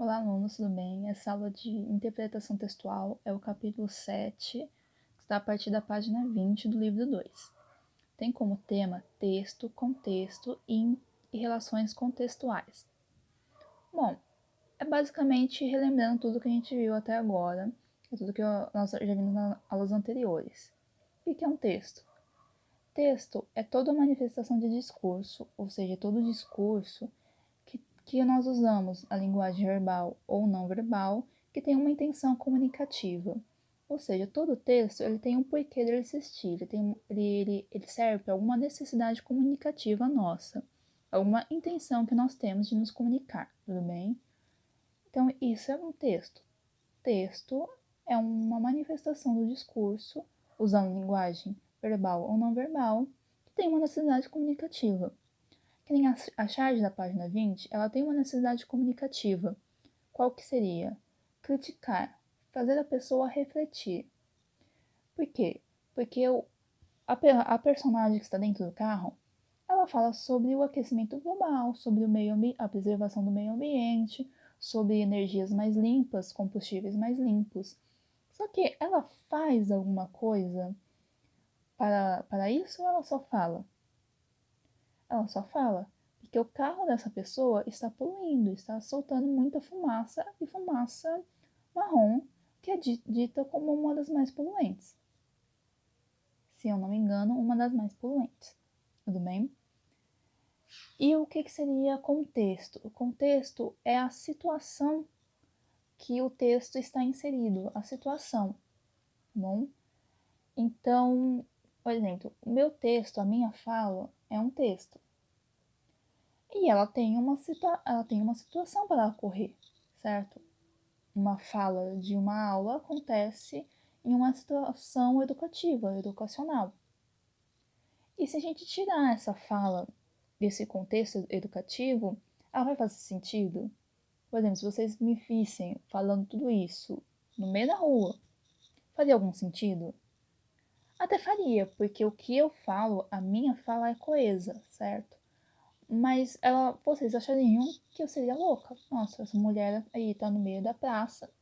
Olá, alunos, tudo bem? Essa aula de interpretação textual é o capítulo 7, que está a partir da página 20 do livro 2. Tem como tema texto, contexto e relações contextuais. Bom, é basicamente relembrando tudo que a gente viu até agora, tudo que nós já vimos nas aulas anteriores. O que é um texto? Texto é toda manifestação de discurso, ou seja, todo discurso que nós usamos a linguagem verbal ou não verbal que tem uma intenção comunicativa. Ou seja, todo texto ele tem um porquê dele existir, ele serve para alguma necessidade comunicativa nossa, alguma intenção que nós temos de nos comunicar, tudo bem? Então, isso é um texto. Texto é uma manifestação do discurso, usando linguagem verbal ou não verbal, que tem uma necessidade comunicativa. Que nem a charge da página 20, ela tem uma necessidade comunicativa. Qual que seria? Criticar, fazer a pessoa refletir. Por quê? Porque a personagem que está dentro do carro, ela fala sobre o aquecimento global, sobre a preservação do meio ambiente, sobre energias mais limpas, combustíveis mais limpos. Só que ela faz alguma coisa para isso ou ela só fala? Ela só fala porque o carro dessa pessoa está poluindo, está soltando muita fumaça e fumaça marrom, que é dita como uma das mais poluentes. Se eu não me engano, uma das mais poluentes. Tudo bem? E o que seria contexto? O contexto é a situação que o texto está inserido, a situação, tá bom? Então, por exemplo, o meu texto, a minha fala, é um texto. E ela tem uma situação para ocorrer, certo? Uma fala de uma aula acontece em uma situação educativa, educacional. E se a gente tirar essa fala desse contexto educativo, ela vai fazer sentido? Por exemplo, se vocês me vissem falando tudo isso no meio da rua, faria algum sentido? Até faria, porque o que eu falo, a minha fala é coesa, certo? Mas vocês achariam que eu seria louca. Nossa, essa mulher aí tá no meio da praça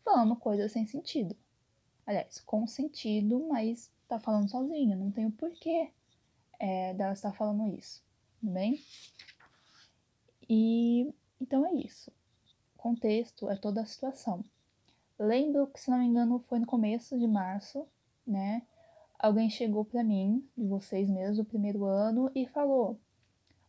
falando coisas sem sentido. Aliás, com sentido, mas tá falando sozinha, não tem o porquê dela estar falando isso, tudo bem? E então é isso. Contexto é toda a situação. Lembro que, se não me engano, foi no começo de março, né? Alguém chegou para mim, de vocês mesmos, do primeiro ano, e falou: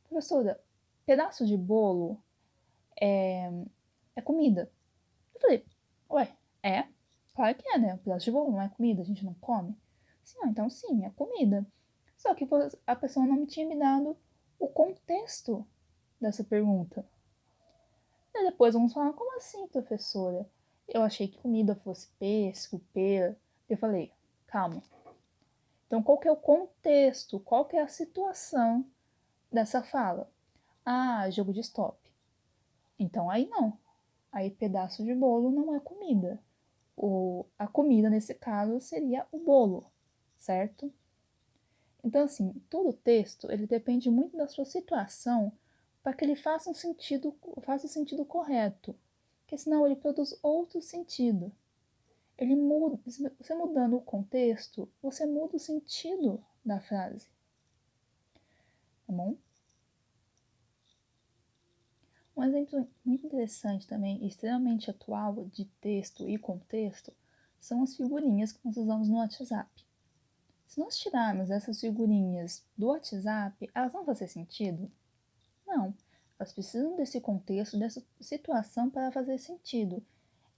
professora, pedaço de bolo é comida. Eu falei: ué, é? Claro que é, né? Um pedaço de bolo não é comida, a gente não come. Sim, então sim, é comida. Só que a pessoa não me tinha me dado o contexto dessa pergunta. E depois vamos falar, como assim, professora? Eu achei que comida fosse pêssego, pera. Eu falei, calma. Então, qual que é o contexto? Qual que é a situação dessa fala? Ah, jogo de stop. Então, aí não. Aí, pedaço de bolo não é comida. A comida, nesse caso, seria o bolo, certo? Então, assim, todo texto, ele depende muito da sua situação para que ele faça o sentido correto, porque senão ele produz outro sentido. Ele muda, você mudando o contexto, você muda o sentido da frase, tá bom? Um exemplo muito interessante também, e extremamente atual de texto e contexto, são as figurinhas que nós usamos no WhatsApp. Se nós tirarmos essas figurinhas do WhatsApp, elas vão fazer sentido? Não. Elas precisam desse contexto, dessa situação para fazer sentido.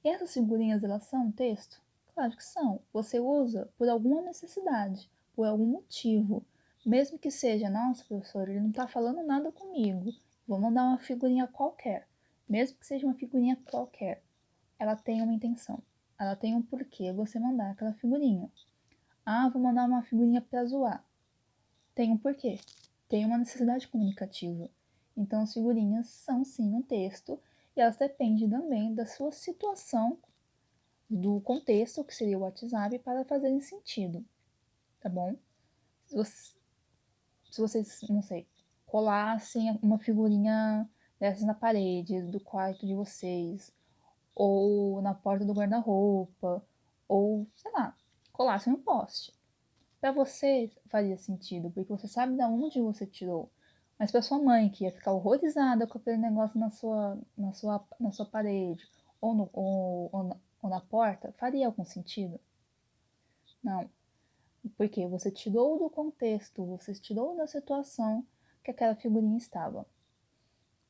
E essas figurinhas, elas são um texto? Claro que são. Você usa por alguma necessidade, por algum motivo. Mesmo que seja, nossa, professor, ele não está falando nada comigo. Vou mandar uma figurinha qualquer. Mesmo que seja uma figurinha qualquer, ela tem uma intenção. Ela tem um porquê você mandar aquela figurinha. Ah, vou mandar uma figurinha para zoar. Tem um porquê. Tem uma necessidade comunicativa. Então, as figurinhas são sim um texto e elas dependem também da sua situação, do contexto, que seria o WhatsApp, para fazerem sentido, tá bom? Se vocês, não sei, colassem uma figurinha dessas na parede do quarto de vocês, ou na porta do guarda-roupa, ou, sei lá, colassem no poste. Para você faria sentido, porque você sabe de onde você tirou. Mas para sua mãe, que ia ficar horrorizada com aquele negócio na sua parede, ou, no, ou na porta, faria algum sentido? Não. Porque você tirou do contexto, você tirou da situação que aquela figurinha estava.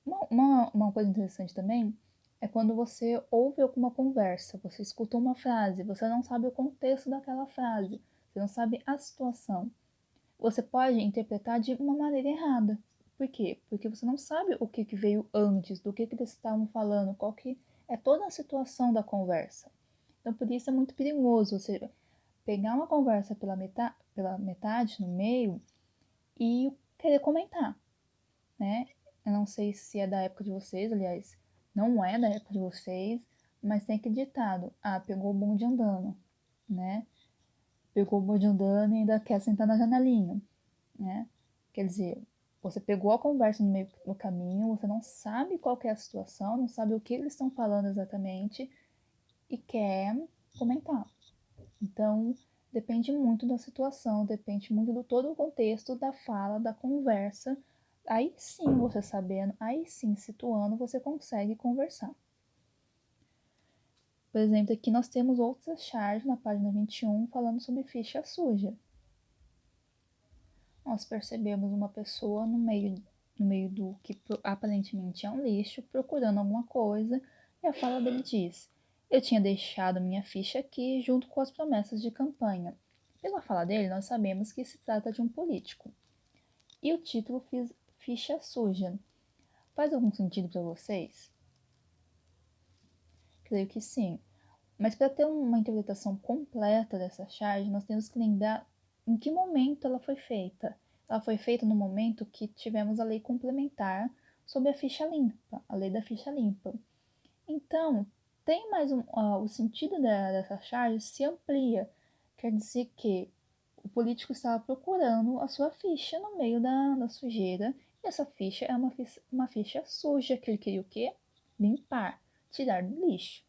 Uma coisa interessante também é quando você ouve alguma conversa, você escuta uma frase, você não sabe o contexto daquela frase, você não sabe a situação. Você pode interpretar de uma maneira errada. Por quê? Porque você não sabe o que veio antes, do que eles estavam falando, qual que é toda a situação da conversa. Então, por isso é muito perigoso você pegar uma conversa pela metade, no meio, e querer comentar, né? Eu não sei se é da época de vocês, aliás, não é da época de vocês, mas tem aquele ditado: ah, pegou o bonde andando, né? Pegou o bonde andando e ainda quer sentar na janelinha, né? Quer dizer, você pegou a conversa no meio do caminho, você não sabe qual que é a situação, não sabe o que eles estão falando exatamente e quer comentar. Então, depende muito da situação, depende muito do todo o contexto da fala, da conversa. Aí sim, você sabendo, aí sim, situando, você consegue conversar. Por exemplo, aqui nós temos outras charges na página 21 falando sobre ficha suja. Nós percebemos uma pessoa no meio do que aparentemente é um lixo, procurando alguma coisa, e a fala dele diz: eu tinha deixado minha ficha aqui junto com as promessas de campanha. Pela fala dele, nós sabemos que se trata de um político. E o título Ficha Suja. Faz algum sentido para vocês? Creio que sim. Mas para ter uma interpretação completa dessa charge, nós temos que lembrar em que momento ela foi feita. Ela foi feita no momento que tivemos a lei complementar sobre a ficha limpa, a lei da ficha limpa. Então, tem mais o sentido dessa charge se amplia. Quer dizer que o político estava procurando a sua ficha no meio da sujeira, e essa ficha é uma ficha suja que ele queria o quê? Limpar, tirar do lixo.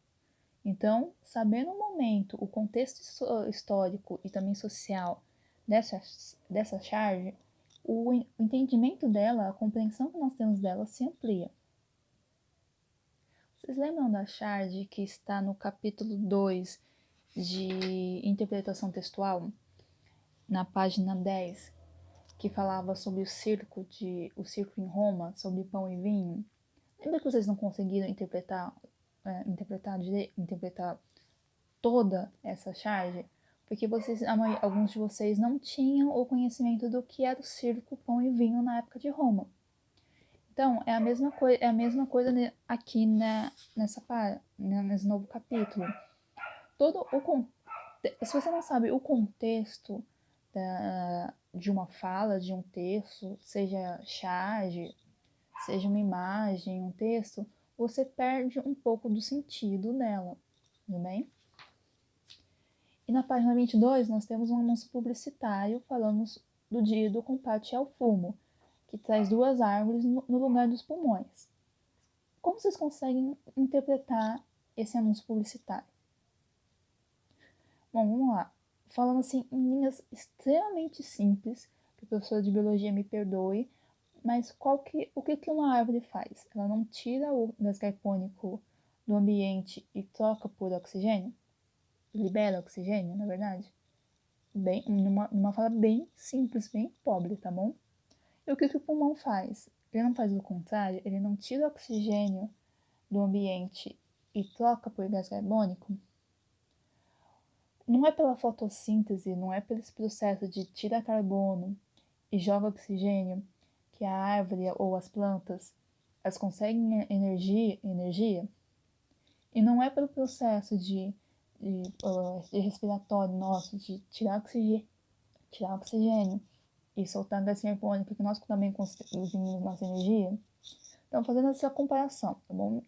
Então, sabendo o momento, o contexto histórico e também social dessa charge, o entendimento dela, a compreensão que nós temos dela se amplia. Vocês lembram da charge que está no capítulo 2 de interpretação textual, na página 10, que falava sobre o circo em Roma, sobre pão e vinho? Lembra que vocês não conseguiram interpretar toda essa charge? Porque alguns de vocês não tinham o conhecimento do que era o circo, pão e vinho na época de Roma. Então, é a mesma coisa aqui nesse novo capítulo. Se você não sabe o contexto de uma fala, de um texto, seja charge, seja uma imagem, um texto, você perde um pouco do sentido dela, tudo bem? E na página 22 nós temos um anúncio publicitário falando do dia do combate ao fumo, que traz 2 árvores no lugar dos pulmões. Como vocês conseguem interpretar esse anúncio publicitário? Bom, vamos lá. Falando assim em linhas extremamente simples, que o professor de biologia me perdoe, mas o que uma árvore faz? Ela não tira o gás carbônico do ambiente e troca por oxigênio? Libera oxigênio, na verdade? Bem, numa fala bem simples, bem pobre, tá bom? E o que o pulmão faz? Ele não faz o contrário, ele não tira o oxigênio do ambiente e troca por gás carbônico? Não é pela fotossíntese, não é pelo esse processo de tirar carbono e joga oxigênio que a árvore ou as plantas elas conseguem energia, e não é pelo processo de respiratório nosso, de tirar oxigênio e soltar gás carbônico, que nós também conseguimos nossa energia. Então, fazendo essa comparação, tá bom?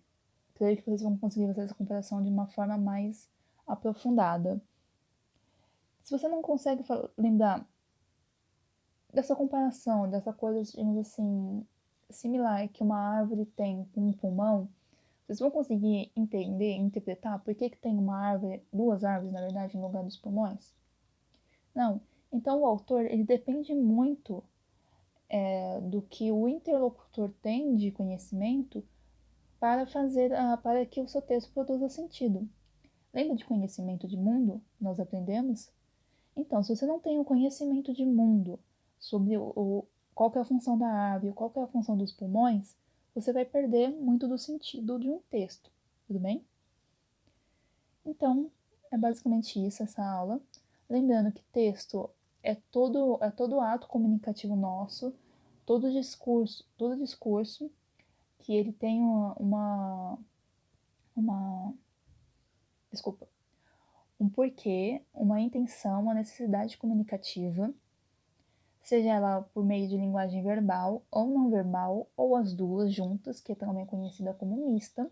Creio que vocês vão conseguir fazer essa comparação de uma forma mais aprofundada. Se você não consegue lembrar dessa comparação, dessa coisa, digamos assim, similar que uma árvore tem com um pulmão, vocês vão conseguir entender, interpretar por que tem uma árvore, duas árvores, na verdade, no lugar dos pulmões? Não. Então, o autor, ele depende muito do que o interlocutor tem de conhecimento para fazer, para que o seu texto produza sentido. Lembra de conhecimento de mundo? Nós aprendemos? Então, se você não tem o conhecimento de mundo sobre qual que é a função da árvore, qual que é a função dos pulmões, você vai perder muito do sentido de um texto, tudo bem? Então, é basicamente isso essa aula. Lembrando que texto é todo ato comunicativo nosso, todo discurso que ele tem uma desculpa, um porquê, uma intenção, uma necessidade comunicativa, seja ela por meio de linguagem verbal ou não verbal, ou as duas juntas, que é também conhecida como mista.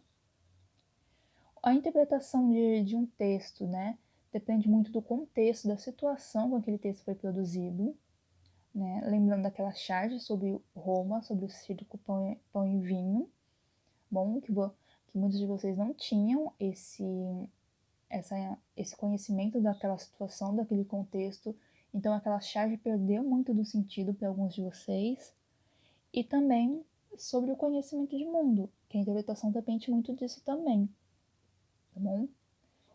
A interpretação de um texto, né, depende muito do contexto, da situação com que aquele texto foi produzido, né, lembrando daquela charge sobre Roma, sobre o circo, pão e vinho, bom, que muitos de vocês não tinham esse conhecimento daquela situação, daquele contexto, então aquela charge perdeu muito do sentido para alguns de vocês, e também sobre o conhecimento de mundo, que a interpretação depende muito disso também, tá bom?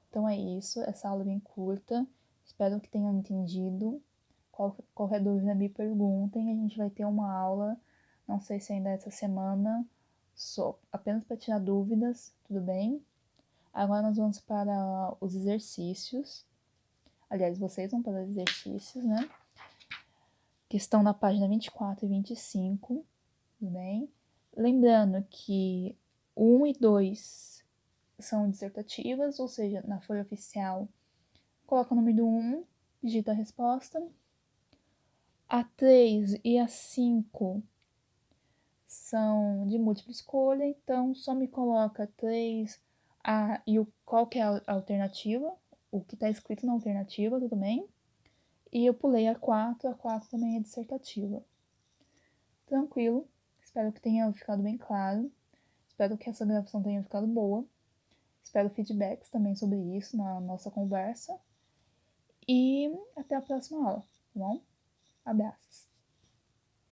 Então é isso, essa aula é bem curta, espero que tenham entendido. Qualquer dúvida me perguntem, a gente vai ter uma aula, não sei se ainda é essa semana, só apenas para tirar dúvidas, tudo bem? Agora nós vamos para os exercícios. Aliás, vocês vão para os exercícios, né? Que estão na página 24 e 25, tudo bem? Lembrando que 1 e 2 são dissertativas, ou seja, na folha oficial, coloca o nome do 1, digita a resposta. A 3 e a 5 são de múltipla escolha, então só me coloca 3, A e qual que é a alternativa, o que está escrito na alternativa, tudo bem? E eu pulei a 4 também é dissertativa. Tranquilo, espero que tenha ficado bem claro, espero que essa gravação tenha ficado boa, espero feedbacks também sobre isso na nossa conversa, e até a próxima aula, tá bom? Abraços!